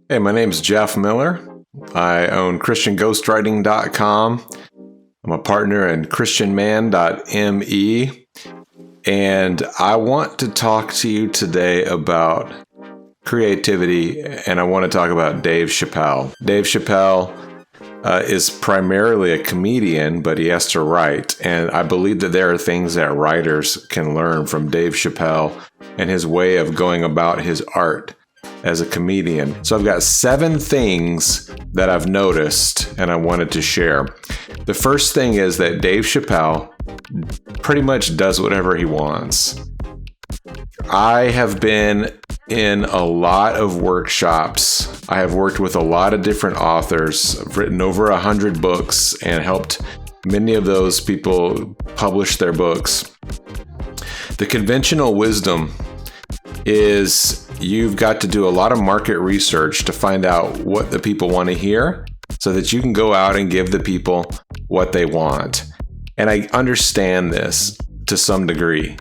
Hey, my name's Jeff Miller. I own ChristianGhostwriting.com. I'm a partner in ChristianMan.me. And I want to talk to you today about creativity, and I want to talk about Dave Chappelle. Dave Chappelle is primarily a comedian, but he has to write. And I believe that there are things that writers can learn from Dave Chappelle and his way of going about his art as a comedian. So I've got 7 things that I've noticed and I wanted to share. The first thing is that Dave Chappelle pretty much does whatever he wants. I have been in a lot of workshops. I have worked with a lot of different authors. I've written over 100 books and helped many of those people publish their books. The conventional wisdom is you've got to do a lot of market research to find out what the people want to hear so that you can go out and give the people what they want. And I understand this to some degree.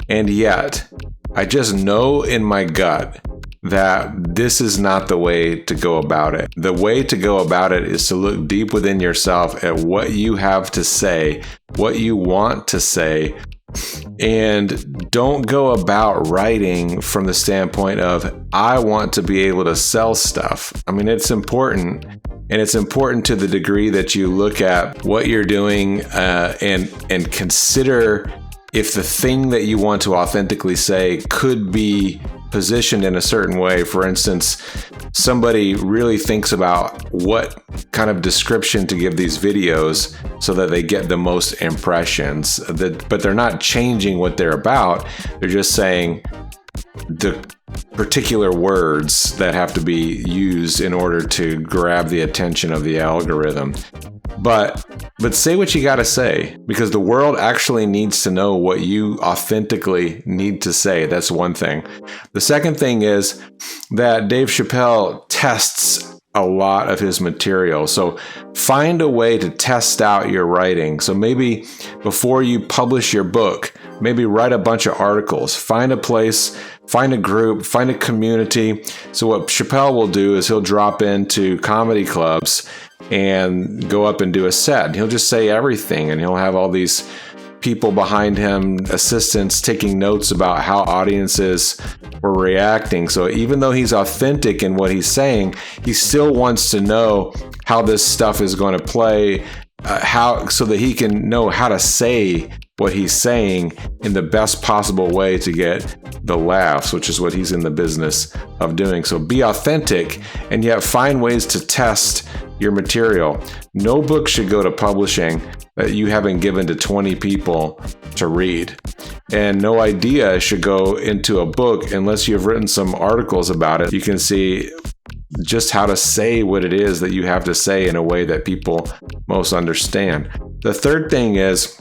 And yet, I just know in my gut that this is not the way to go about it. The way to go about it is to look deep within yourself at what you have to say, what you want to say, and don't go about writing from the standpoint of, I want to be able to sell stuff. I mean, it's important. And it's important to the degree that you look at what you're doing and consider if the thing that you want to authentically say could be positioned in a certain way. For instance, somebody really thinks about what kind of description to give these videos so that they get the most impressions, but they're not changing what they're about. They're just saying the particular words that have to be used in order to grab the attention of the algorithm. But say what you got to say, because the world actually needs to know what you authentically need to say. That's one thing. The second thing is that Dave Chappelle tests a lot of his material. So find a way to test out your writing. So maybe before you publish your book, maybe write a bunch of articles, find a place, find a group, find a community. So what Chappelle will do is he'll drop into comedy clubs and go up and do a set. He'll just say everything, and he'll have all these people behind him, assistants, taking notes about how audiences were reacting. So even though he's authentic in what he's saying, he still wants to know how this stuff is going to play, so that he can know how to say what he's saying in the best possible way to get the laughs, which is what he's in the business of doing. So be authentic, and yet find ways to test your material. No book should go to publishing that you haven't given to 20 people to read. And no idea should go into a book unless you've written some articles about it. You can see just how to say what it is that you have to say in a way that people most understand. The third thing is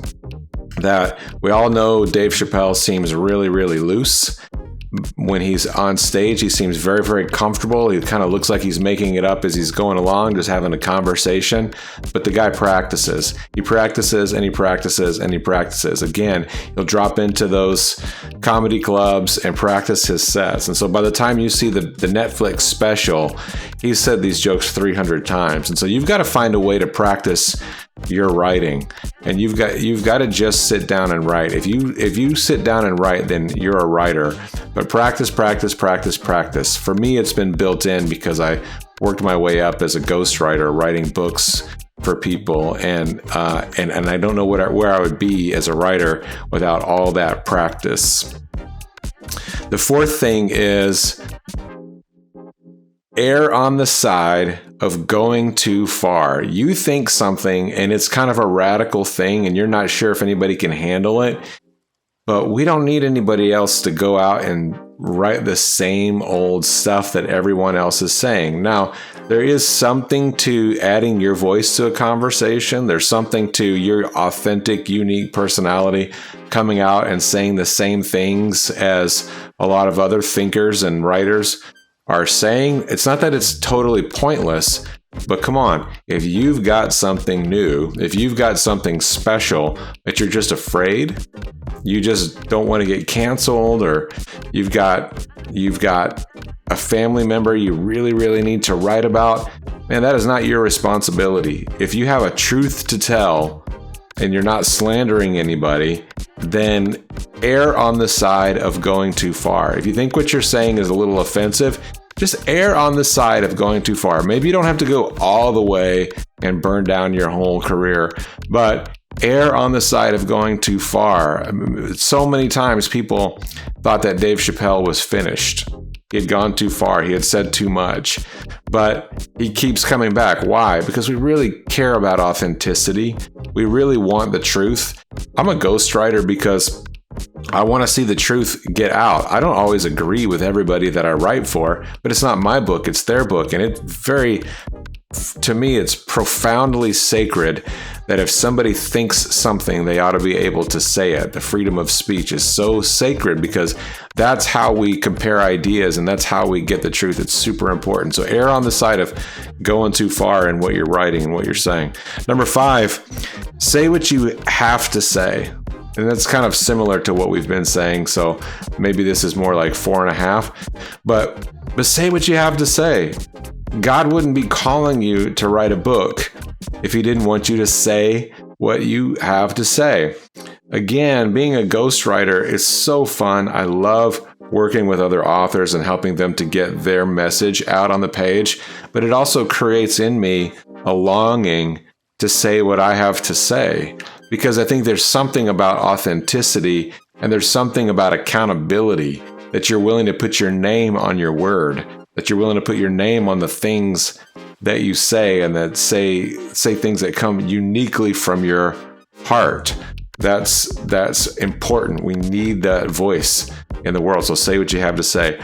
that we all know Dave Chappelle seems really, really loose. When he's on stage, he seems very, very comfortable. He kind of looks like he's making it up as he's going along, just having a conversation. But the guy practices. He practices and he practices and he practices. Again, he'll drop into those comedy clubs and practice his sets. And so by the time you see the Netflix special, he's said these jokes 300 times. And so you've got to find a way to practice your writing, and you've got to just sit down and write. If you sit down and write, then you're a writer. But practice. For me, it's been built in because I worked my way up as a ghostwriter, writing books for people, and I don't know where I would be as a writer without all that practice. The fourth thing is err on the side of going too far. You think something and it's kind of a radical thing and you're not sure if anybody can handle it, but we don't need anybody else to go out and write the same old stuff that everyone else is saying. Now, there is something to adding your voice to a conversation. There's something to your authentic, unique personality coming out and saying the same things as a lot of other thinkers and writers are saying. It's not that it's totally pointless, but come on, if you've got something new, if you've got something special that you're just afraid, you just don't want to get canceled, or you've got a family member you really, really need to write about, man, that is not your responsibility. If you have a truth to tell and you're not slandering anybody, then err on the side of going too far. If you think what you're saying is a little offensive, just err on the side of going too far. Maybe you don't have to go all the way and burn down your whole career, but err on the side of going too far. I mean, so many times people thought that Dave Chappelle was finished. He had gone too far. He had said too much, but he keeps coming back. Why? Because we really care about authenticity. We really want the truth. I'm a ghostwriter because I want to see the truth get out. I don't always agree with everybody that I write for, but it's not my book, it's their book. And to me, it's profoundly sacred that if somebody thinks something, they ought to be able to say it. The freedom of speech is so sacred because that's how we compare ideas and that's how we get the truth. It's super important. So err on the side of going too far in what you're writing and what you're saying. Number 5, say what you have to say. And that's kind of similar to what we've been saying. So maybe this is more like 4.5, but say what you have to say. God wouldn't be calling you to write a book if he didn't want you to say what you have to say. Again, being a ghostwriter is so fun. I love working with other authors and helping them to get their message out on the page, but it also creates in me a longing to say what I have to say, because I think there's something about authenticity and there's something about accountability, that you're willing to put your name on your word, that you're willing to put your name on the things that you say and that say things that come uniquely from your heart. That's important. We need that voice in the world. So say what you have to say.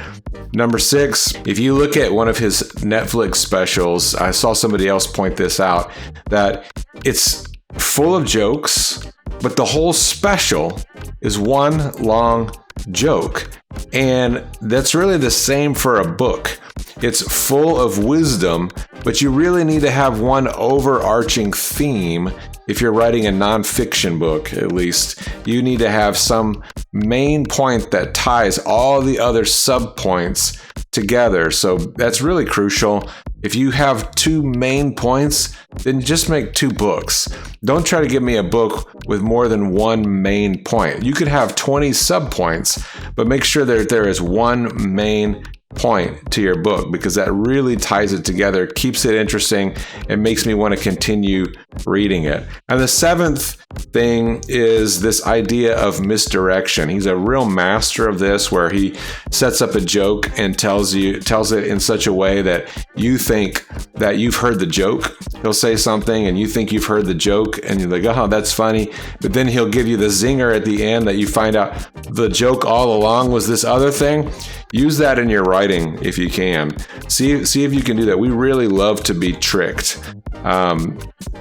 Number 6, if you look at one of his Netflix specials, I saw somebody else point this out, that it's full of jokes, but the whole special is one long joke. And that's really the same for a book. It's full of wisdom, but you really need to have one overarching theme. If you're writing a nonfiction book, at least, you need to have some main point that ties all the other subpoints together. So that's really crucial. If you have 2 main points, then just make 2 books. Don't try to give me a book with more than 1 main point. You could have 20 subpoints, but make sure that there is 1 main point to your book, because that really ties it together, keeps it interesting, and makes me want to continue reading it. And the 7th thing is this idea of misdirection. He's a real master of this, where he sets up a joke and tells it in such a way that you think that you've heard the joke. He'll say something and you think you've heard the joke and you're like, oh, that's funny. But then he'll give you the zinger at the end that you find out the joke all along was this other thing. Use that in your writing if you can. See if you can do that. We really love to be tricked.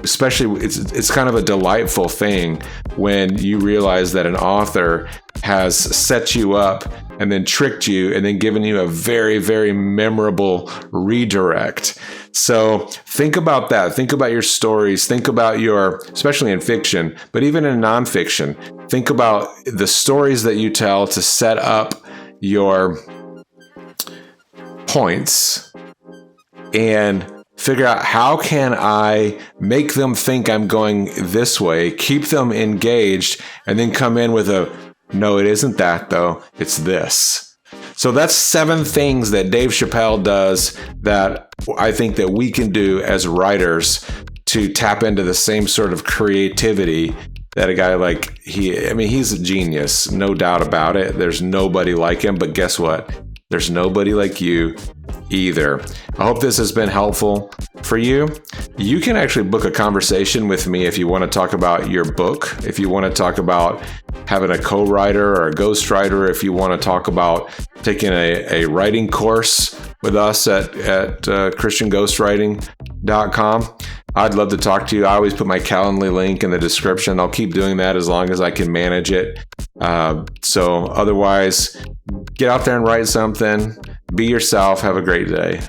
Especially, it's kind of a delightful thing when you realize that an author has set you up and then tricked you and then given you a very, very memorable redirect. So think about that. Think about your stories. Think about especially in fiction, but even in nonfiction, think about the stories that you tell to set up your points and figure out, how can I make them think I'm going this way, keep them engaged, and then come in with no, it isn't that though, it's this. So that's 7 things that Dave Chappelle does that I think that we can do as writers to tap into the same sort of creativity that a guy like he's a genius, no doubt about it. There's nobody like him, but guess what? There's nobody like you either. I hope this has been helpful for you. You can actually book a conversation with me if you want to talk about your book, if you want to talk about having a co-writer or a ghostwriter, if you want to talk about taking a writing course with us at christianghostwriting.com. I'd love to talk to you. I always put my Calendly link in the description. I'll keep doing that as long as I can manage it. So otherwise, get out there and write something. Be yourself. Have a great day.